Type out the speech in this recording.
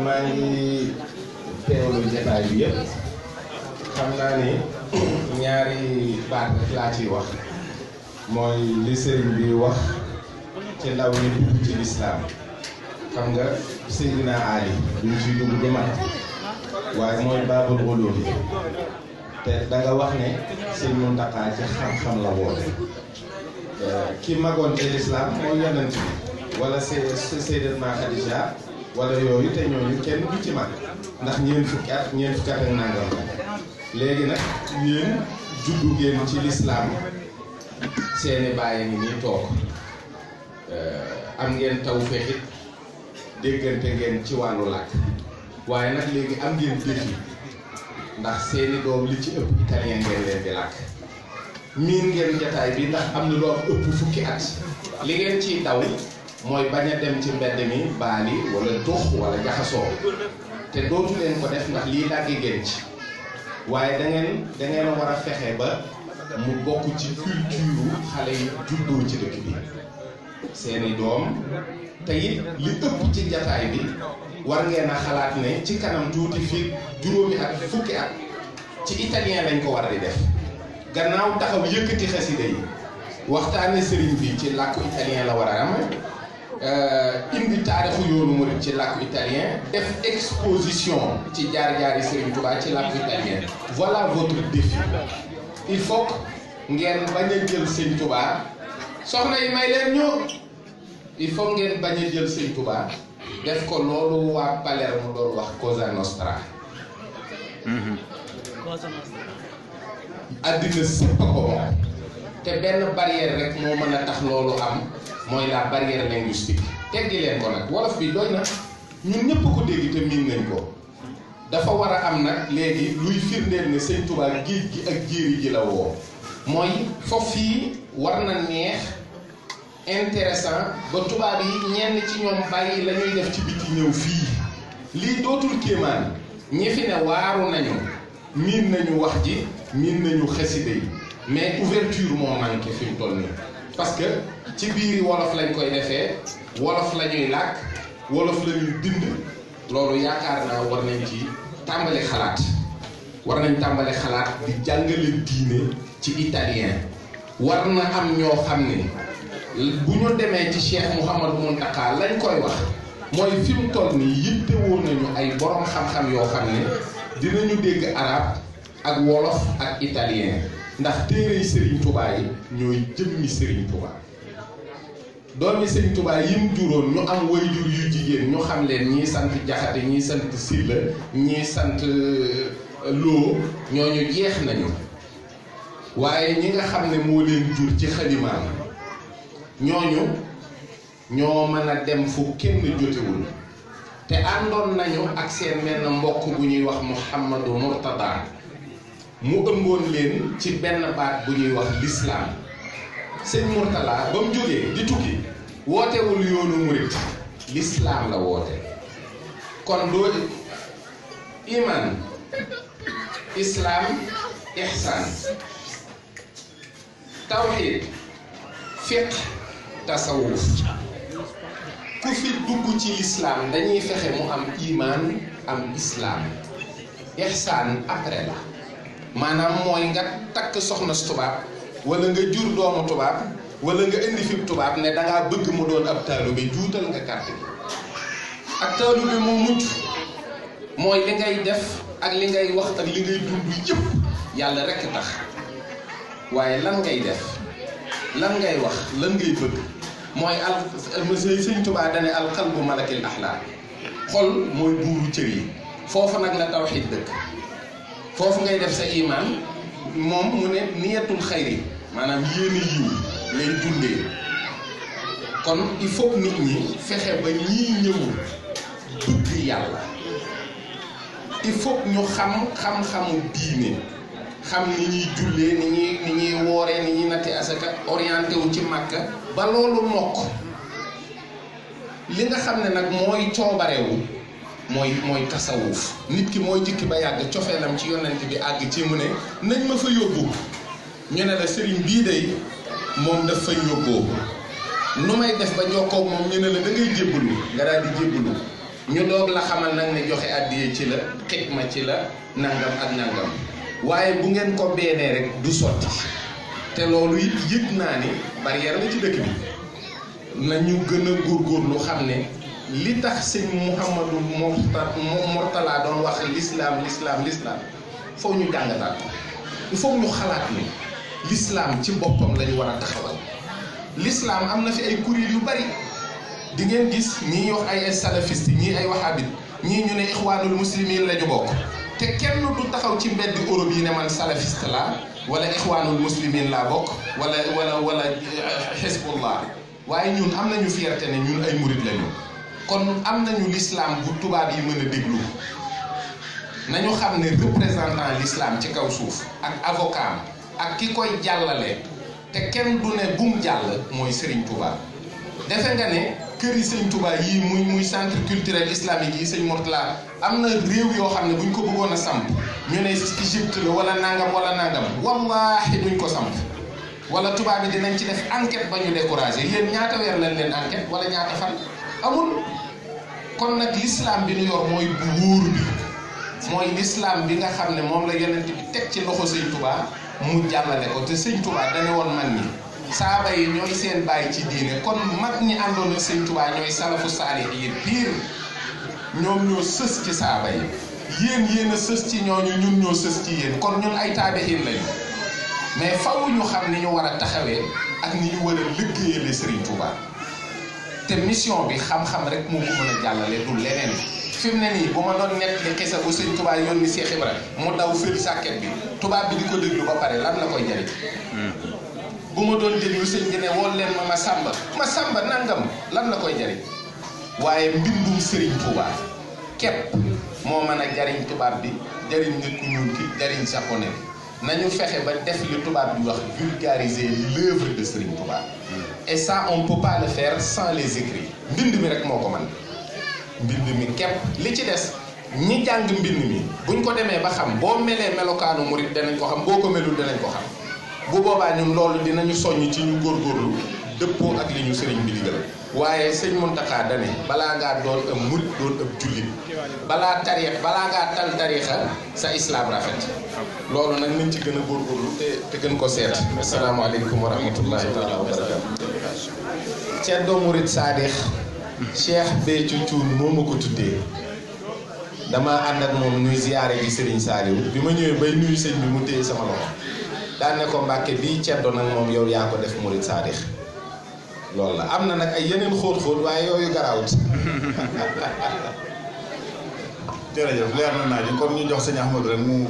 maa ngi teewlu jotaay bi yëpp xam naa ni ñaari baat rek laa ciy wax mooy li sëriñ bi wax ci ndaw ñi dugg ci lislaam xam nga Seydina Ali duñ ciy dugg du mat waaye mooy baabul ulum bi te da nga wax ne sëñ Muntaxa ci xam-xam la woote ki magoon ci lislaam mooy yonent bi wala Sayyidatuna Xadija wala yooyu te ñooñu kenn du ci mag ndax ñeent fukki at ak nangam la léegi nag yéen juddu ngeen ci lislaam seeni bàyyi ngi nii toog am ngeen tawfeex it déggante ngeen ci wàllu làkk waaye nag léegi am ngeen défi ndax seeni doom li ci ëpp italien ngeen leen di làkk miin ngeen jataay bi ndax am na lu am ëpp fukki at li ngeen ciy daw mooy bañ a dem ci mbedd mi baali wala tux wala jaxasoo te dootu leen ko def ndax lii dàggi ngeen ci waaye da ngeen war a fexe ba mu bokk ci culture xale yi juddoo ci dëkk bi seeni doom te it li ëpp ci jataay bi war ngeen a xalaat ne ci kanam tuuti fii juróomi at fukki at ci italien lañ ko war a di def gannaaw taxaw yëkkati xasida yi waxtaane sëriñ bi ci làkku italien la war a am indi taarixu yoonu murid ci làkku italien def exposition ci jaar-jaari Serigne Touba ci làkku italien voilà votre défi il faut ngeen bañ a jël Serigne Touba soxna yi may leen ñu il faut ngeen bañ a jël Serigne Touba def ko loolu waa Palerme doon wax Cosa Nostra addina sëpp ko moom te benn barrière rek moo mën a tax loolu am mooy la barrière linguistique teggi leen ko nag wolof bi doy na ñun ñëpp ko dégg te miin nañ ko dafa war a am nag léegi luy firndeel ne Sëñ Tuubaa géej gi ak jéeri ji la woo mooy foofu fii war na neex intéressant ba tubaab yi ñenn ci ñoom bàyyi la ñuy def ci biti ñëw fii lii dootul kéemaan ñi fi ne waaru nañu miin nañu wax ji miin nañu xasida yi mais ouverture moo manqué fi mu toll nii parce que ci biiri wolof lañ koy defee wolof la ñuy làkk wolof la ñuy bind loolu yaakaar naa war nañ ci tàmbali xalaat war nañ tàmbali xalaat di jàngale diine ci italien war na am ñoo xam ne bu ñu demee ci Cheikh Mouhamadou Mountakha lañ koy wax mooy fi mu toll nii yitte woon nañu ay borom xam-xam yoo xam ne dinañu dégg arab ak wolof ak italien ndax téere Serigne Touba yi ñooy jëmmi Serigne Touba doomi Serigne Touba yi mu juróon ñu am wayjur yu jigéen ñu xam leen ñii sant Jaxate ñii sant Silla ñii sant Lo ñooñu jeex nañu waaye ñi nga xam ne moo leen jur ci xalimaam ñooñu ñoo mën a dem fu kenn jotewul te àndoon nañu ak seen benn mbokk bu ñuy wax Mouhamadou Mourtada mu ëmboon leen ci benn baat bu ñuy wax l'islam sëñ Mourtala ba mu jógee di tukki wootewul yoonu murit l'islam la woote kon doo iman islam ihsan tawhid fiqh tasawuf ku fi dugg ci l'islam dañuy fexe mu am iman am islam ihsan après la maanaam mooy nga takk soxna su tubaab wala nga jur doomu tubaab wala nga indi fi tubaab ne dangaa bëgg mu doon ab taalibe juutal nga carte bi ak taalibe moo mujj mooy li ngay def ak li ngay wax ak li ngay dund yëpp yàlla rekk tax waaye lan ngay def lan ngay wax lan ngay bëgg mooy Sëñ Tuubaa dane al qalbu malakil axlaam xol mooy buuru cër yi foofu nag la tawxiid dëkk foofu ngay def sa iman moom mu ne niyatul xayri maanaam yéene yiw lay dundee kon il faut nit ñi fexe ba ñii ñëw bëgg yàlla il faut ñu xam-xamu diine xam ni ñuy jullee ni ñuy wooree ni ñuy natte asaka orienté wu ci Makka ba loolu mokk li nga xam ne nag mooy coobarewu mooy tasawuf nit ki mooy jikki ba yàgg cofeelam ci yonent bi àgg ci mu ne nañ ma fa yóbbu ñu ne la sëriñ bii day moom daf fay yóbboo nu may def ba jokkoo moom ñu ne la da ngay jébbalu nga daal di jébbalu ñu doog la xamal nag ne joxe addiye ci la xikma ci la nangam ak nangam waaye bu ngeen ko beenee rek du sotti te loolu it yëg naa ni barrière la ci dëkk bi nañu gën a góorgóorlu xam ne li tax sëñ Mouhamadou Mourtala doon wax l'islam foo ñu jàngataat il faut ñu xalaat ni l'islam ci boppam lañu war a taxawal. l'islam am na fi ay kuréel yu bari di ngeen gis ñii wax ay salafiste ñii ay wahhabite ñii ñu ne ixwaanul muslimin la ñu bokk te kenn du taxaw ci mbedd Europe yi ne man salafiste laa wala ixwaanul muslimin laa bokk wala xisbullah waaye ñun am nañu fierté ne ñun ay murid lañu kon am nañu l'islam bu tubaab yi mën a déglu nañu xam ne représentant l'islam ci kaw suuf ak avocat ak ki koy jàllale te kenn du ne bum jàll mooy Serigne Touba. defe nga ne këri Serigne Touba yii muy centre culturel islamique yi Serigne Mourtala am na réew yoo xam ne buñ ko bëggoon a samp ñu ne Égypte la wala nangam wallaahi duñ ko samp wala tubaab bi dinañ ci def enquête ba ñu découragé yéen ñaata weer lañ leen enquête wala ñaata fan amul. kon nag l'islam bi nu yor mooy bu wóor bi mooy l'islam bi nga xam ne moom la yonent bi teg ci loxo Serigne Touba mu jàllale ko te Serigne Touba dane woon mag ñi saaba yi ñooy seen bàyyi ci diine kon mag ñi àndoon ak Serigne Touba ñooy salafu saalih yi pire ñoom ñoo sës ci saaba yi yéen a sës ci ñooñu ñun ñoo sës ci yéen kon ñun ay taabi'in lañu mais faw ñu xam ni ñu war a taxawee ak ni ñu war a liggéeyale Serigne Touba te mission bi xam-xam rek moo ko mën a jàllale du leneen fi mu ne nii bu ma doon nekk li xisa bu Serigne Touba yónni Cheikh Ibra mu daw fël sàkket bi tubaab bi di ko déglu ba pare lan la koy jariñ bu ma doon déglu sëñ bi ne woon leen ma sàmba nangam lan la koy jariñ waaye mbindum Serigne Touba képp moo mën a jariñ tubaab bi jariñ nit ku ñuul ki jariñ japonais nañu fexe ba def li tubaab bi wax vulgariser l'œuvre de Serigne Touba et ça on peut pas le faire sans les écrits mbind mi rek moo ko man mbind mi képp li ci des ñi jàng mbind mi buñ ko demee ba xam boo melee melokaanu murit danañ ko xam boo ko melul danañ ko xam bu boobaa ñun loolu dinañu soññ ci ñu góorgóorlu dëppoo ak li ñu sëriñ bi digal waaye sëñ Mountakha dane balaa ngaa doon ab murit doon ab jullit balaa ngaa tal tariixa sa islam rafet loolu nag nañ ci gën a góorgóorlu te gën ko seet. asalaamaaleykum wa rahmatullahi taala wa barakatu. Ceddo Murit Saadix Cheikh Béthio Thioune moo ma ko tuddee damaa ànd ak moom nuy ziyaare gi Serigne Saliou bi ma ñëwee bay nuyu sëñ bi mu téye sama loxo daan ne ko Mbàkke bii ceddo nag moom yow yaa ko def Murit Saadix loolu la am na nag ay yeneen xóot-xóot waaye yooyu garaawut. jërëjëf leer na naa ji kon ñu jox sëñ Ahmadou rek mu